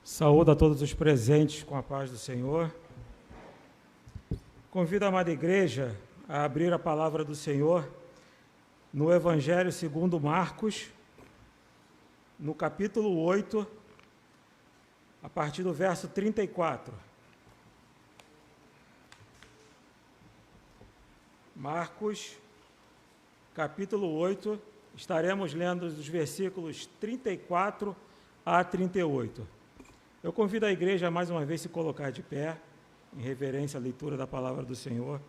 Saúdo a todos os presentes com a paz do Senhor. Convido a amada igreja a abrir a palavra do Senhor no Evangelho segundo Marcos, no capítulo 8, a partir do verso 34. Marcos, capítulo 8, estaremos lendo dos versículos 34 a 38. Eu convido a igreja a mais uma vez se colocar de pé, em reverência à leitura da palavra do Senhor.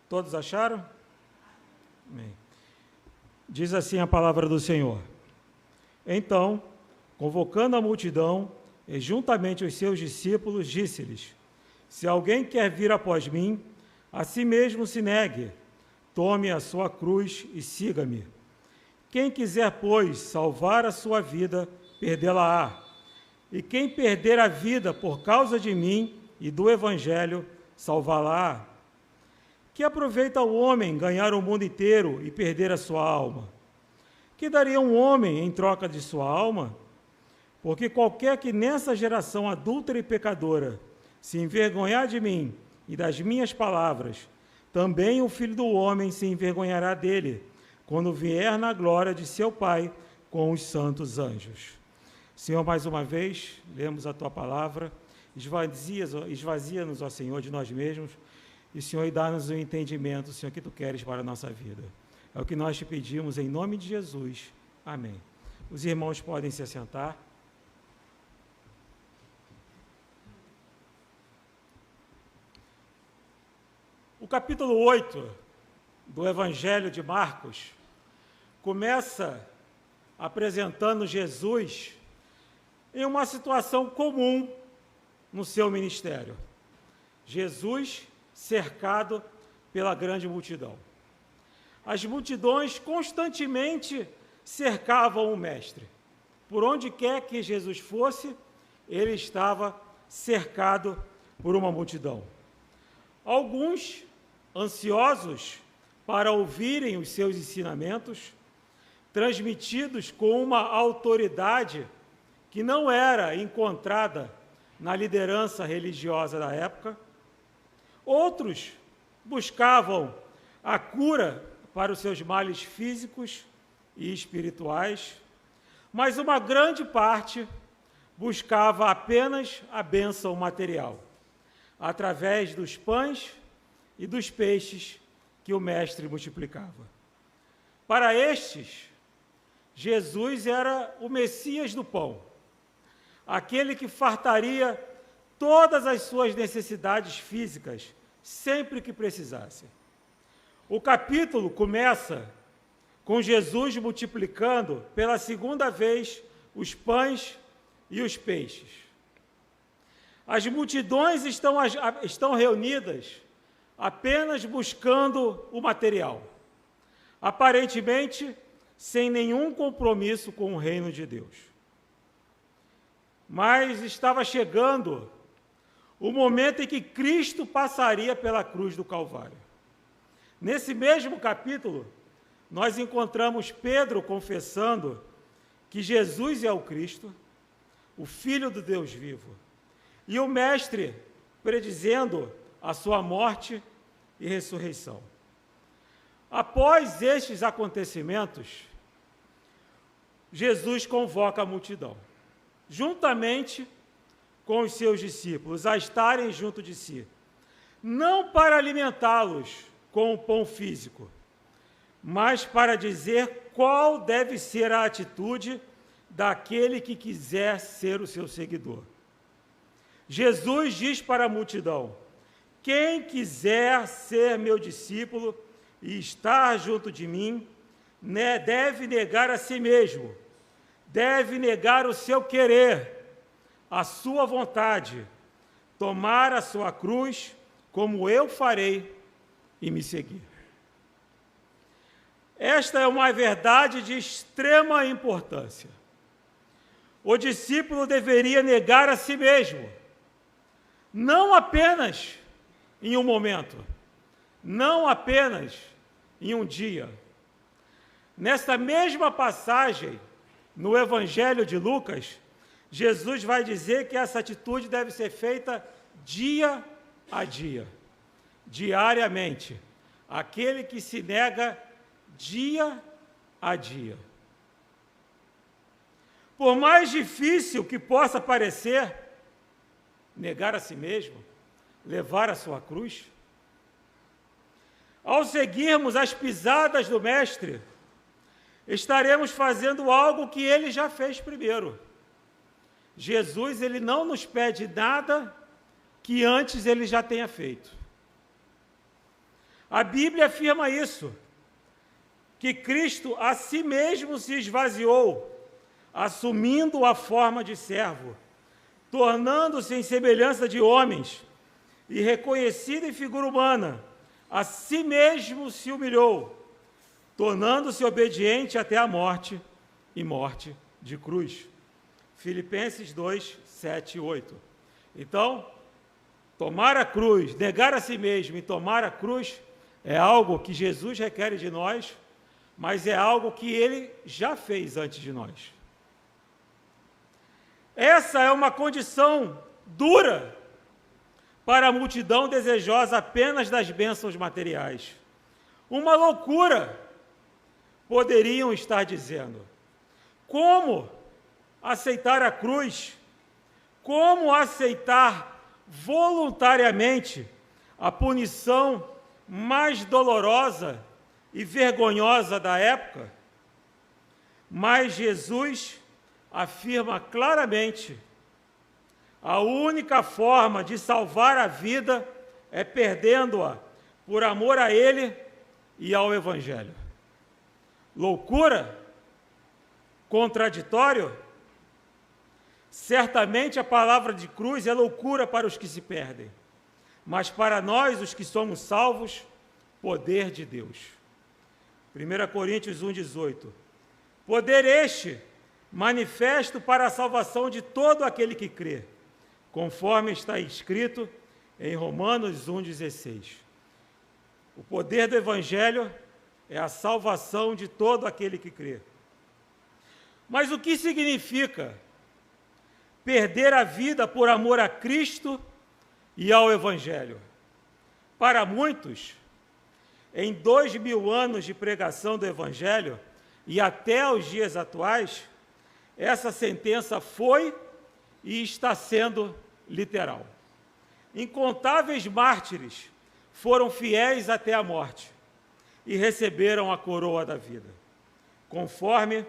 Todos acharam? Amém. Diz assim a palavra do Senhor: Então, convocando a multidão e juntamente os seus discípulos, disse-lhes: Se alguém quer vir após mim, a si mesmo se negue, tome a sua cruz e siga-me. Quem quiser, pois, salvar a sua vida, perdê-la-á. E quem perder a vida por causa de mim e do Evangelho, salvá-la-á. Que aproveita o homem ganhar o mundo inteiro e perder a sua alma? Que daria um homem em troca de sua alma? Porque qualquer que nessa geração adúltera e pecadora se envergonhar de mim e das minhas palavras, também o Filho do Homem se envergonhará dele, quando vier na glória de seu Pai com os santos anjos. Senhor, mais uma vez, lemos a Tua palavra, esvazia-nos, ó Senhor, de nós mesmos, e, Senhor, dá-nos o entendimento, Senhor, que Tu queres para a nossa vida. É o que nós te pedimos, em nome de Jesus. Amém. Os irmãos podem se assentar. O capítulo 8 do Evangelho de Marcos começa apresentando Jesus em uma situação comum no seu ministério. Jesus cercado pela grande multidão. As multidões constantemente cercavam o Mestre. Por onde quer que Jesus fosse, ele estava cercado por uma multidão. Alguns ansiosos para ouvirem os seus ensinamentos, transmitidos com uma autoridade que não era encontrada na liderança religiosa da época. Outros buscavam a cura para os seus males físicos e espirituais, mas uma grande parte buscava apenas a bênção material, através dos pães e dos peixes que o Mestre multiplicava. Para estes, Jesus era o Messias do pão, aquele que fartaria todas as suas necessidades físicas, sempre que precisasse. O capítulo começa com Jesus multiplicando pela segunda vez os pães e os peixes. As multidões estão reunidas apenas buscando o material, aparentemente sem nenhum compromisso com o reino de Deus. Mas estava chegando o momento em que Cristo passaria pela cruz do Calvário. Nesse mesmo capítulo, nós encontramos Pedro confessando que Jesus é o Cristo, o Filho do Deus vivo, e o Mestre predizendo a sua morte e ressurreição. Após estes acontecimentos, Jesus convoca a multidão, juntamente com os seus discípulos, a estarem junto de si, não para alimentá-los com o pão físico, mas para dizer qual deve ser a atitude daquele que quiser ser o seu seguidor. Jesus diz para a multidão: quem quiser ser meu discípulo e estar junto de mim, deve negar a si mesmo, deve negar o seu querer, a sua vontade, tomar a sua cruz, como eu farei, e me seguir. Esta é uma verdade de extrema importância. O discípulo deveria negar a si mesmo, não apenas em um momento, não apenas em um dia, nessa mesma passagem, no Evangelho de Lucas, Jesus vai dizer que essa atitude deve ser feita dia a dia, diariamente. Aquele que se nega dia a dia. Por mais difícil que possa parecer, negar a si mesmo, levar a sua cruz, ao seguirmos as pisadas do Mestre, estaremos fazendo algo que ele já fez primeiro. Jesus, ele não nos pede nada que antes ele já tenha feito. A Bíblia afirma isso, que Cristo a si mesmo se esvaziou, assumindo a forma de servo, tornando-se em semelhança de homens, e reconhecido em figura humana, a si mesmo se humilhou, tornando-se obediente até a morte, e morte de cruz. Filipenses 2, 7 e 8. Então, tomar a cruz, negar a si mesmo e tomar a cruz é algo que Jesus requer de nós, mas é algo que ele já fez antes de nós. Essa é uma condição dura para a multidão desejosa apenas das bênçãos materiais. Uma loucura, poderiam estar dizendo. Como aceitar a cruz? Como aceitar voluntariamente a punição mais dolorosa e vergonhosa da época? Mas Jesus afirma claramente: a única forma de salvar a vida é perdendo-a por amor a Ele e ao Evangelho. Loucura? Contraditório? Certamente a palavra de cruz é loucura para os que se perdem, mas para nós, os que somos salvos, poder de Deus. 1 Coríntios 1,18. Poder este manifesto para a salvação de todo aquele que crê, conforme está escrito em Romanos 1,16. O poder do Evangelho é a salvação de todo aquele que crê. Mas o que significa perder a vida por amor a Cristo e ao Evangelho? Para muitos, em 2000 anos de pregação do Evangelho e até os dias atuais, essa sentença foi e está sendo literal. Incontáveis mártires foram fiéis até a morte e receberam a coroa da vida, conforme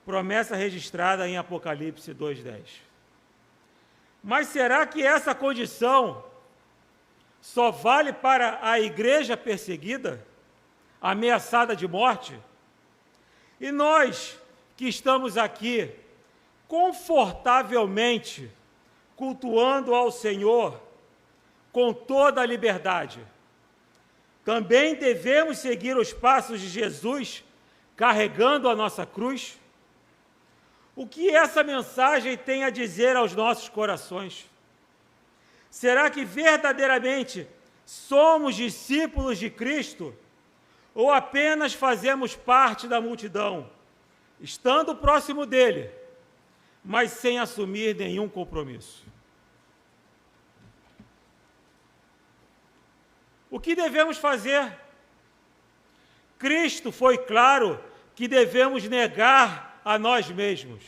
promessa registrada em Apocalipse 2:10. Mas será que essa condição só vale para a igreja perseguida, ameaçada de morte? E nós que estamos aqui confortavelmente cultuando ao Senhor com toda a liberdade, também devemos seguir os passos de Jesus, carregando a nossa cruz? O que essa mensagem tem a dizer aos nossos corações? Será que verdadeiramente somos discípulos de Cristo ou apenas fazemos parte da multidão, estando próximo dele, mas sem assumir nenhum compromisso? O que devemos fazer? Cristo foi claro que devemos negar a nós mesmos,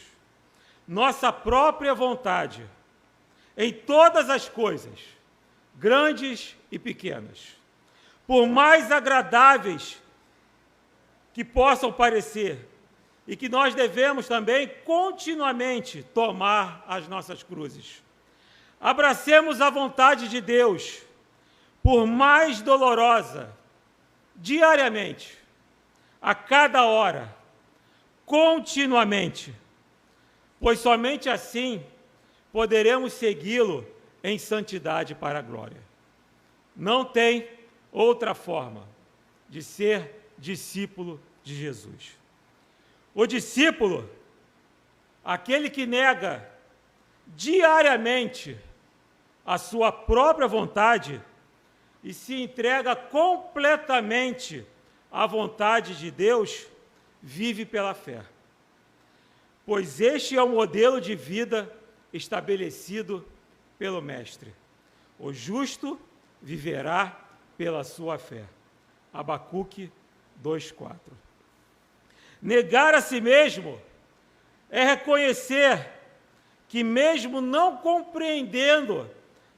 nossa própria vontade, em todas as coisas, grandes e pequenas, por mais agradáveis que possam parecer, e que nós devemos também continuamente tomar as nossas cruzes. Abracemos a vontade de Deus, por mais dolorosa, diariamente, a cada hora, continuamente, pois somente assim poderemos segui-lo em santidade para a glória. Não tem outra forma de ser discípulo de Jesus. O discípulo, aquele que nega diariamente a sua própria vontade e se entrega completamente à vontade de Deus, vive pela fé, pois este é o modelo de vida estabelecido pelo Mestre. O justo viverá pela sua fé. Abacuque 2:4. Negar a si mesmo é reconhecer que, mesmo não compreendendo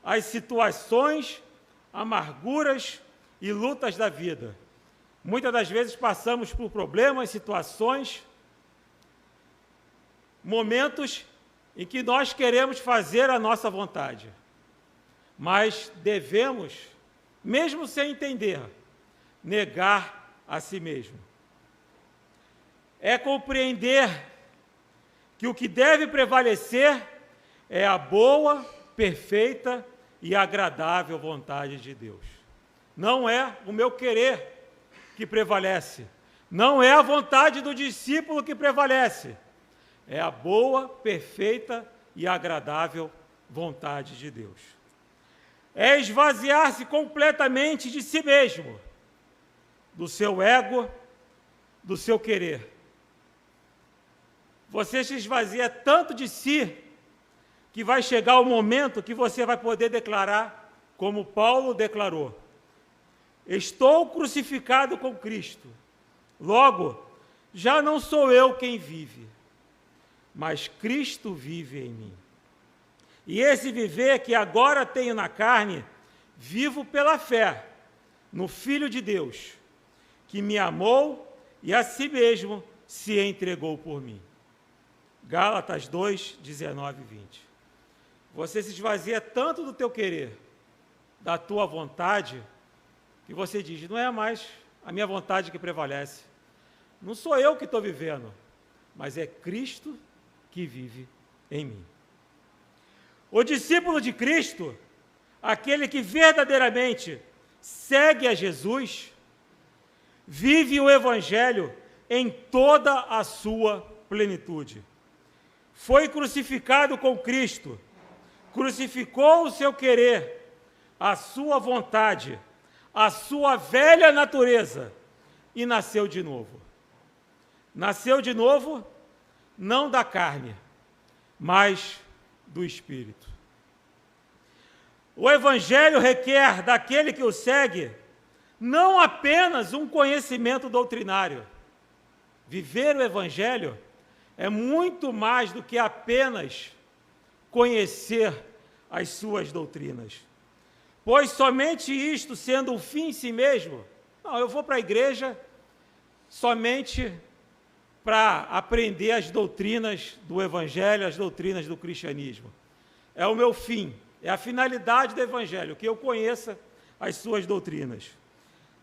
as situações, amarguras e lutas da vida, muitas das vezes passamos por problemas, situações, momentos em que nós queremos fazer a nossa vontade, mas devemos, mesmo sem entender, negar a si mesmo. É compreender que o que deve prevalecer é a boa, perfeita e agradável vontade de Deus. Não é o meu querer que prevalece, não é a vontade do discípulo que prevalece, é a boa, perfeita e agradável vontade de Deus. É esvaziar-se completamente de si mesmo, do seu ego, do seu querer. Você se esvazia tanto de si, que vai chegar o momento que você vai poder declarar, como Paulo declarou: estou crucificado com Cristo, logo, já não sou eu quem vive, mas Cristo vive em mim. E esse viver que agora tenho na carne, vivo pela fé no Filho de Deus, que me amou e a si mesmo se entregou por mim. Gálatas 2, 19 e 20. Você se esvazia tanto do teu querer, da tua vontade, que você diz: não é mais a minha vontade que prevalece. Não sou eu que estou vivendo, mas é Cristo que vive em mim. O discípulo de Cristo, aquele que verdadeiramente segue a Jesus, vive o Evangelho em toda a sua plenitude. Foi crucificado com Cristo, crucificou o seu querer, a sua vontade, a sua velha natureza e nasceu de novo. Nasceu de novo, não da carne, mas do Espírito. O Evangelho requer daquele que o segue não apenas um conhecimento doutrinário. Viver o Evangelho é muito mais do que apenas conhecer as suas doutrinas. Pois somente isto, sendo um fim em si mesmo, não, eu vou para a igreja somente para aprender as doutrinas do Evangelho, as doutrinas do cristianismo. É o meu fim, é a finalidade do Evangelho, que eu conheça as suas doutrinas.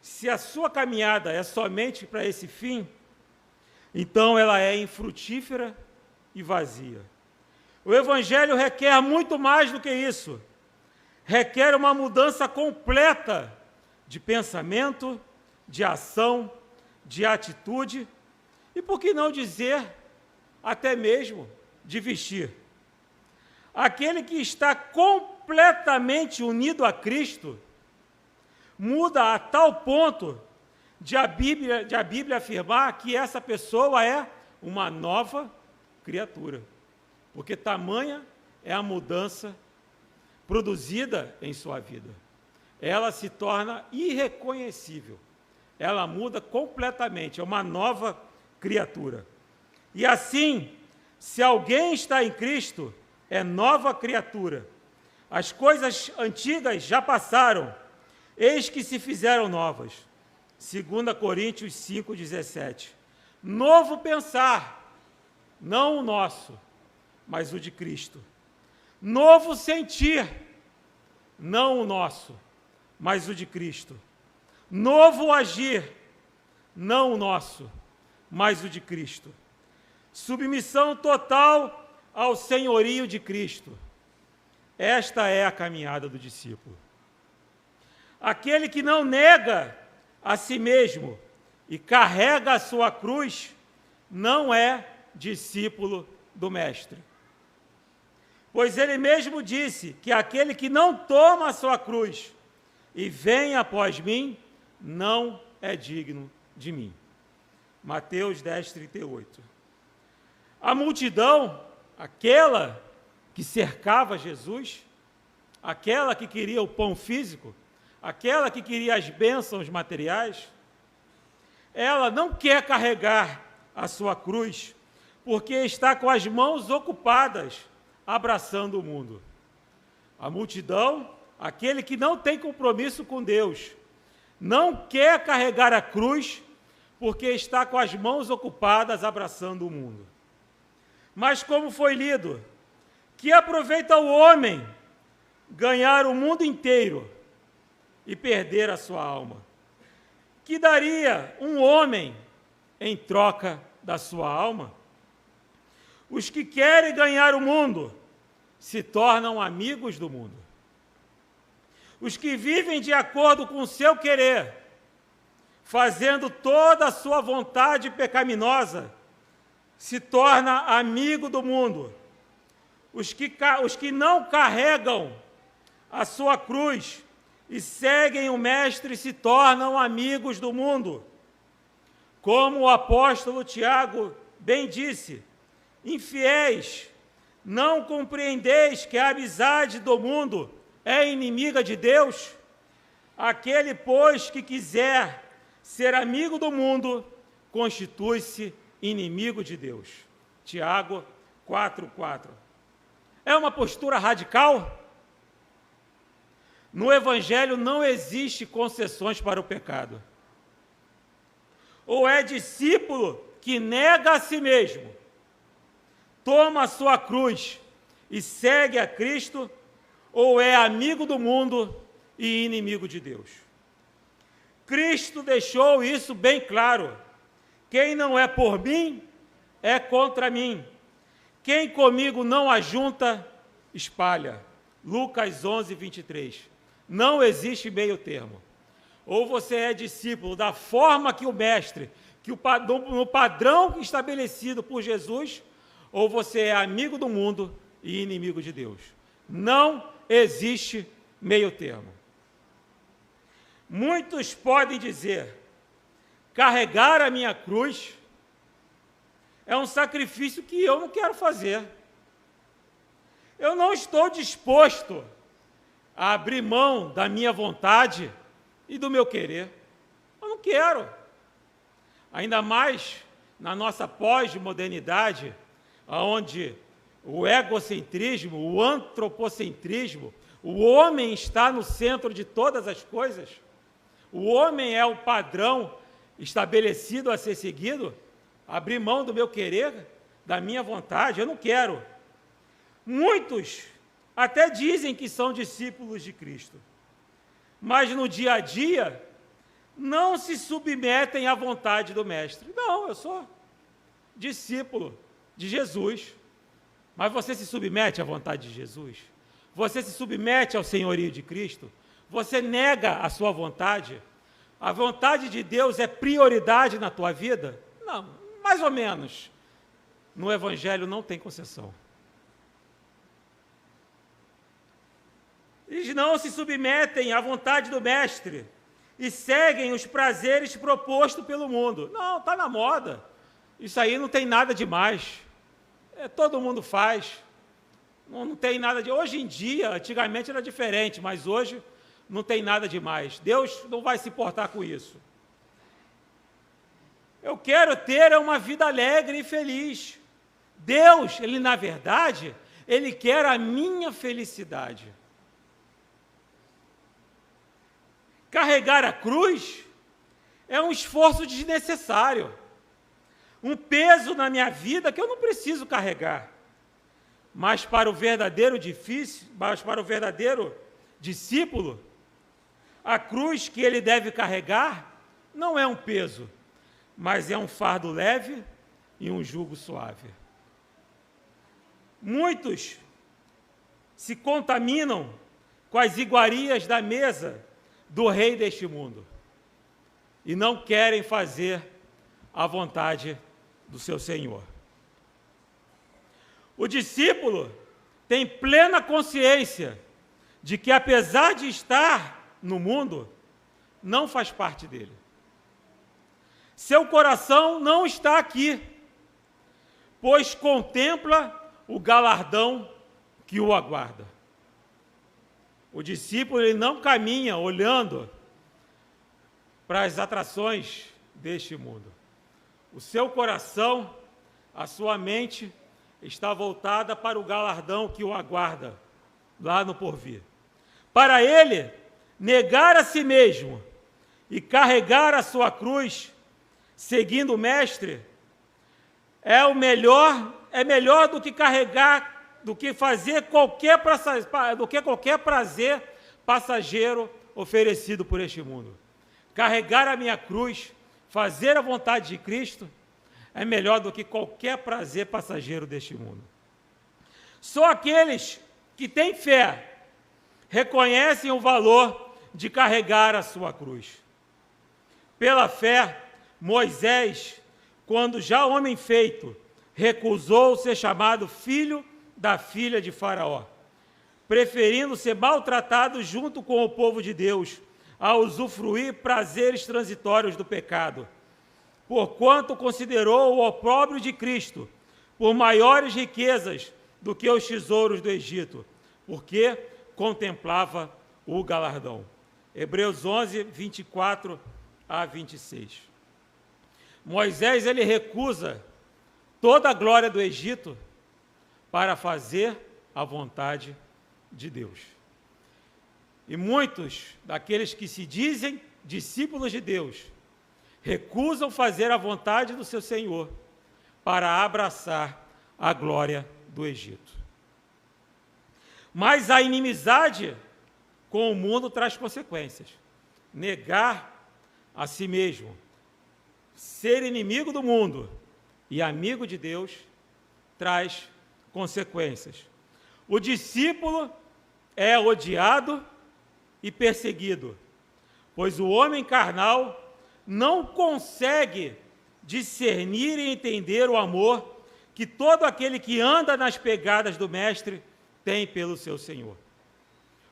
Se a sua caminhada é somente para esse fim, então ela é infrutífera e vazia. O Evangelho requer muito mais do que isso. Requer uma mudança completa de pensamento, de ação, de atitude e, por que não dizer, até mesmo de vestir. Aquele que está completamente unido a Cristo muda a tal ponto de a Bíblia afirmar que essa pessoa é uma nova criatura, porque tamanha é a mudança produzida em sua vida. Ela se torna irreconhecível, ela muda completamente, é uma nova criatura. E assim, se alguém está em Cristo, é nova criatura. As coisas antigas já passaram, eis que se fizeram novas. 2 Coríntios 5,17. Novo pensar, não o nosso, mas o de Cristo. Novo sentir, não o nosso, mas o de Cristo. Novo agir, não o nosso, mas o de Cristo. Submissão total ao senhorio de Cristo. Esta é a caminhada do discípulo. Aquele que não nega a si mesmo e carrega a sua cruz, não é discípulo do Mestre. Pois ele mesmo disse que aquele que não toma a sua cruz e vem após mim, não é digno de mim. Mateus 10, 38. A multidão, aquela que cercava Jesus, aquela que queria o pão físico, aquela que queria as bênçãos materiais, ela não quer carregar a sua cruz, porque está com as mãos ocupadas, abraçando o mundo. A multidão, aquele que não tem compromisso com Deus, não quer carregar a cruz, porque está com as mãos ocupadas, abraçando o mundo. Mas como foi lido, que aproveita o homem ganhar o mundo inteiro e perder a sua alma? Que daria um homem em troca da sua alma? Os que querem ganhar o mundo se tornam amigos do mundo. Os que vivem de acordo com o seu querer, fazendo toda a sua vontade pecaminosa, se torna amigo do mundo. Os que não carregam a sua cruz e seguem o Mestre se tornam amigos do mundo. Como o apóstolo Tiago bem disse: infiéis, não compreendeis que a amizade do mundo é inimiga de Deus? Aquele, pois, que quiser ser amigo do mundo, constitui-se inimigo de Deus. Tiago 4:4. É uma postura radical? No Evangelho não existe concessões para o pecado. Ou é discípulo que nega a si mesmo, toma a sua cruz e segue a Cristo, ou é amigo do mundo e inimigo de Deus. Cristo deixou isso bem claro. Quem não é por mim, é contra mim. Quem comigo não ajunta, espalha. Lucas 11, 23. Não existe meio termo. Ou você é discípulo da forma que o Mestre, no padrão estabelecido por Jesus, ou você é amigo do mundo e inimigo de Deus. Não existe meio termo. Muitos podem dizer: carregar a minha cruz é um sacrifício que eu não quero fazer. Eu não estou disposto a abrir mão da minha vontade e do meu querer. Eu não quero. Ainda mais na nossa pós-modernidade, onde o egocentrismo, o antropocentrismo, o homem está no centro de todas as coisas, o homem é o padrão estabelecido a ser seguido. Abrir mão do meu querer, da minha vontade, eu não quero. Muitos até dizem que são discípulos de Cristo, mas no dia a dia não se submetem à vontade do Mestre. Não, eu sou discípulo de Jesus. Mas você se submete à vontade de Jesus? Você se submete ao senhorio de Cristo? Você nega a sua vontade? A vontade de Deus é prioridade na tua vida? Não, mais ou menos. No Evangelho não tem concessão. Eles não se submetem à vontade do Mestre e seguem os prazeres propostos pelo mundo. Não, está na moda. Isso aí não tem nada demais. Todo mundo faz. Não tem nada de... Hoje em dia, antigamente era diferente, mas hoje não tem nada demais. Deus não vai se importar com isso. Eu quero ter uma vida alegre e feliz. Deus, Ele na verdade, Ele quer a minha felicidade. Carregar a cruz é um esforço desnecessário, um peso na minha vida que eu não preciso carregar. Mas para o verdadeiro discípulo, a cruz que ele deve carregar não é um peso, mas é um fardo leve e um jugo suave. Muitos se contaminam com as iguarias da mesa do rei deste mundo e não querem fazer a vontade do seu Senhor. O discípulo tem plena consciência de que, apesar de estar no mundo, não faz parte dele. seu coração não está aqui, pois contempla o galardão que o aguarda. O discípulo ele não caminha olhando para as atrações deste mundo. O seu coração, a sua mente, está voltada para o galardão que o aguarda lá no porvir. Para ele, negar a si mesmo e carregar a sua cruz, seguindo o Mestre, é melhor do que carregar, do que fazer qualquer prazer passageiro oferecido por este mundo. Carregar a minha cruz, fazer a vontade de Cristo, é melhor do que qualquer prazer passageiro deste mundo. Só aqueles que têm fé reconhecem o valor de carregar a sua cruz. Pela fé, Moisés, quando já homem feito, recusou ser chamado filho da filha de Faraó, preferindo ser maltratado junto com o povo de Deus, a usufruir prazeres transitórios do pecado, porquanto considerou o opróbrio de Cristo por maiores riquezas do que os tesouros do Egito, porque contemplava o galardão. Hebreus 11, 24 a 26. Moisés, ele recusa toda a glória do Egito para fazer a vontade de Deus. E muitos daqueles que se dizem discípulos de Deus recusam fazer a vontade do seu Senhor para abraçar a glória do Egito. Mas a inimizade com o mundo traz consequências. Negar a si mesmo, ser inimigo do mundo e amigo de Deus, traz consequências. O discípulo é odiado e perseguido, pois o homem carnal não consegue discernir e entender o amor que todo aquele que anda nas pegadas do Mestre tem pelo seu Senhor.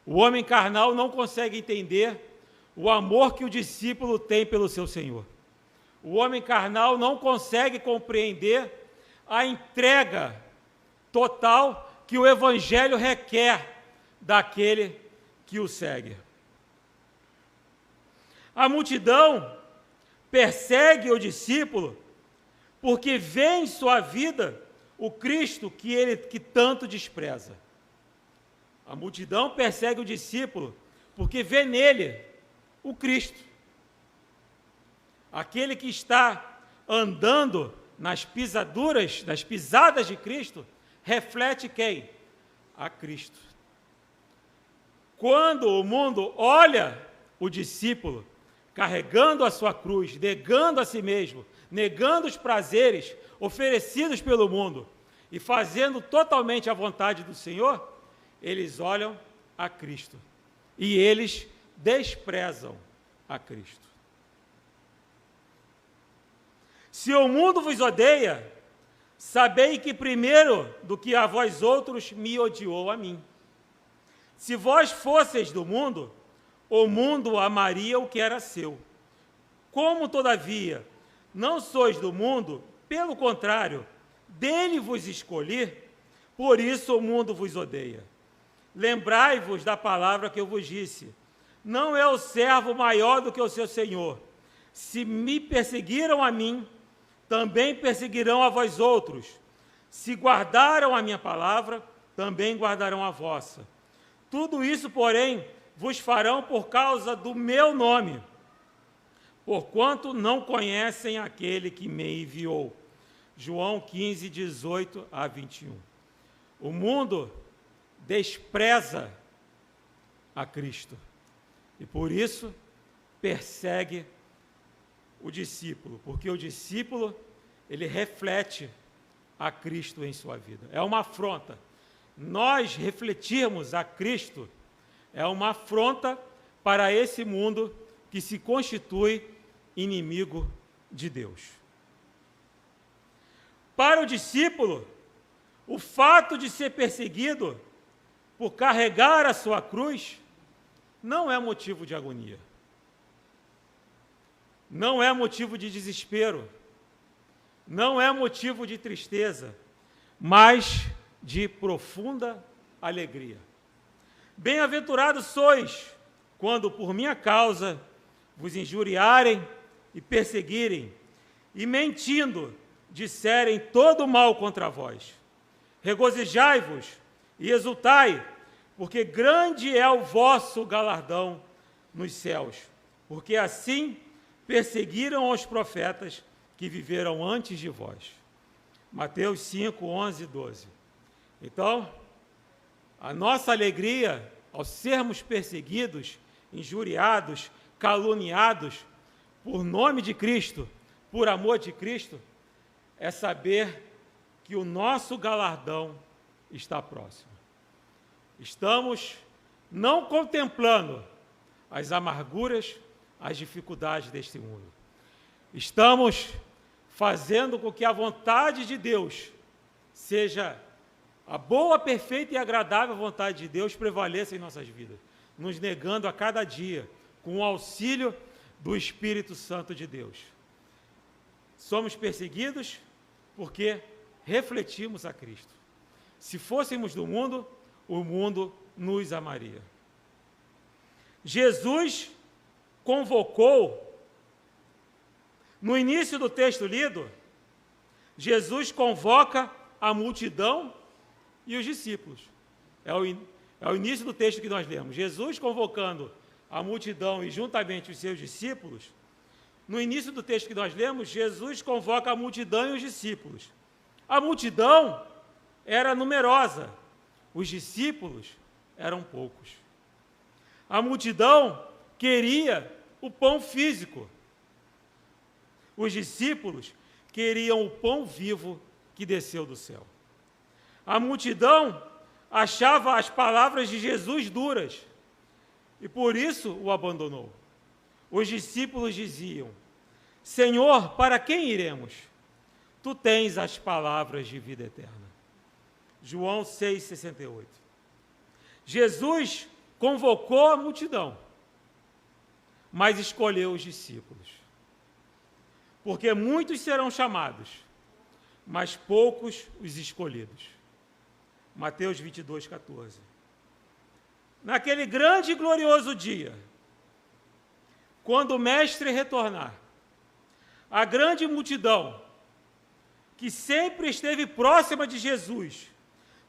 O homem carnal não consegue entender o amor que o discípulo tem pelo seu Senhor. O homem carnal não consegue compreender a entrega total que o Evangelho requer daquele que o segue. A multidão persegue o discípulo porque vê em sua vida o Cristo que tanto despreza. A multidão persegue o discípulo porque vê nele o Cristo. Aquele que está andando nas pisadas de Cristo, reflete quem? A Cristo. Quando o mundo olha o discípulo carregando a sua cruz, negando a si mesmo, negando os prazeres oferecidos pelo mundo e fazendo totalmente a vontade do Senhor, eles olham a Cristo e eles desprezam a Cristo. Se o mundo vos odeia, sabei que primeiro do que a vós outros me odiou a mim. Se vós fosseis do mundo, o mundo amaria o que era seu. Como, todavia, não sois do mundo, pelo contrário, dele vos escolhi, por isso o mundo vos odeia. Lembrai-vos da palavra que eu vos disse: não é o servo maior do que o seu senhor. Se me perseguiram a mim, também perseguirão a vós outros. Se guardaram a minha palavra, também guardarão a vossa. Tudo isso, porém, vos farão por causa do meu nome, porquanto não conhecem aquele que me enviou. João 15, 18 a 21. O mundo despreza a Cristo e, por isso, persegue o discípulo, porque o discípulo, ele reflete a Cristo em sua vida. É uma afronta. Nós refletirmos a Cristo é uma afronta para esse mundo que se constitui inimigo de Deus. Para o discípulo, o fato de ser perseguido por carregar a sua cruz não é motivo de agonia. não é motivo de desespero, não é motivo de tristeza, mas de profunda alegria. Bem-aventurados sois, quando por minha causa vos injuriarem e perseguirem, e mentindo disserem todo mal contra vós. Regozijai-vos e exultai, porque grande é o vosso galardão nos céus, porque assim perseguiram os profetas que viveram antes de vós. Mateus 5, 11 e 12. Então, a nossa alegria ao sermos perseguidos, injuriados, caluniados por nome de Cristo, por amor de Cristo, é saber que o nosso galardão está próximo. Estamos não contemplando as amarguras, as dificuldades deste mundo. Estamos fazendo com que a vontade de Deus seja a boa, perfeita e agradável vontade de Deus prevaleça em nossas vidas, nos negando a cada dia, com o auxílio do Espírito Santo de Deus. Somos perseguidos porque refletimos a Cristo. Se fôssemos do mundo, o mundo nos amaria. Jesus convocou, no início do texto lido, Jesus convoca a multidão e os discípulos. É o início do texto que nós lemos. Jesus convocando a multidão e juntamente os seus discípulos. No início do texto que nós lemos, Jesus convoca a multidão e os discípulos. A multidão era numerosa, os discípulos eram poucos. A multidão queria o pão físico. Os discípulos queriam o pão vivo que desceu do céu. A multidão achava as palavras de Jesus duras e por isso o abandonou. Os discípulos diziam: Senhor, para quem iremos? Tu tens as palavras de vida eterna. João 6,68. Jesus convocou a multidão, mas escolheu os discípulos. Porque muitos serão chamados, mas poucos os escolhidos. Mateus 22, 14. Naquele grande e glorioso dia, quando o Mestre retornar, a grande multidão, que sempre esteve próxima de Jesus,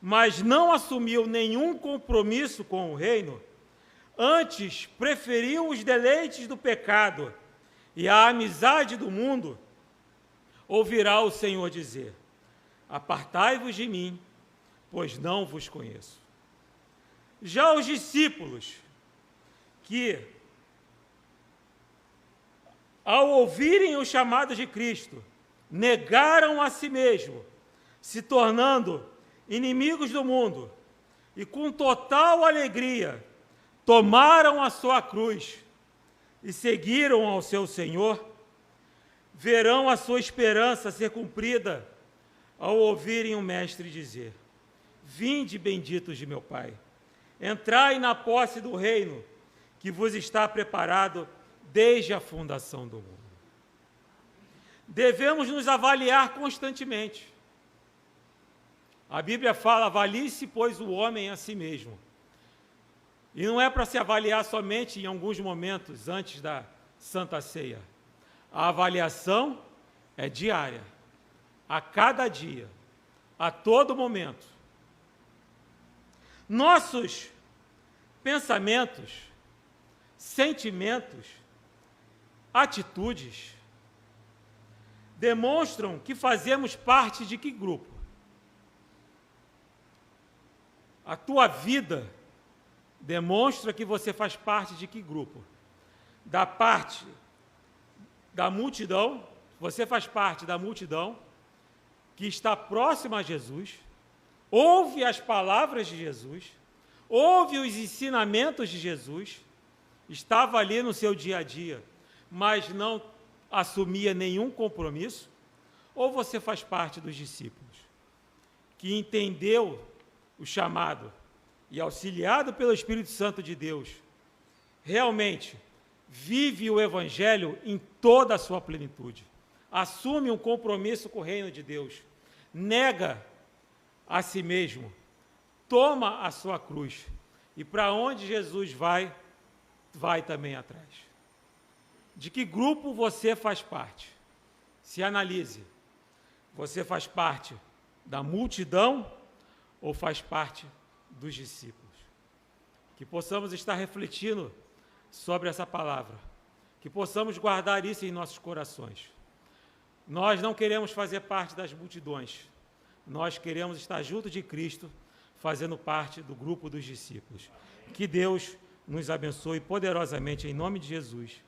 mas não assumiu nenhum compromisso com o reino, antes preferiu os deleites do pecado e a amizade do mundo, ouvirá o Senhor dizer: apartai-vos de mim, pois não vos conheço. Já os discípulos, que, ao ouvirem o chamado de Cristo, negaram a si mesmo, se tornando inimigos do mundo, e com total alegria tomaram a sua cruz e seguiram ao seu Senhor, verão a sua esperança ser cumprida ao ouvirem o Mestre dizer: vinde, benditos de meu Pai, entrai na posse do reino que vos está preparado desde a fundação do mundo. Devemos nos avaliar constantemente. A Bíblia fala: avalie-se, pois, o homem a si mesmo. E não é para se avaliar somente em alguns momentos antes da Santa Ceia. A avaliação é diária, a cada dia, a todo momento. Nossos pensamentos, sentimentos, atitudes demonstram que fazemos parte de que grupo? A tua vida demonstra que você faz parte de que grupo? Da parte da multidão, você faz parte da multidão que está próxima a Jesus, ouve as palavras de Jesus, ouve os ensinamentos de Jesus, estava ali no seu dia a dia, mas não assumia nenhum compromisso, ou você faz parte dos discípulos, que entendeu o chamado e, auxiliado pelo Espírito Santo de Deus, realmente vive o Evangelho em toda a sua plenitude, assume um compromisso com o reino de Deus, nega a si mesmo, toma a sua cruz, e para onde Jesus vai, vai também atrás. De que grupo você faz parte? Se analise. Você faz parte da multidão ou faz parte dos discípulos? Que possamos estar refletindo sobre essa palavra, que possamos guardar isso em nossos corações. Nós não queremos fazer parte das multidões, nós queremos estar junto de Cristo, fazendo parte do grupo dos discípulos. Que Deus nos abençoe poderosamente, em nome de Jesus.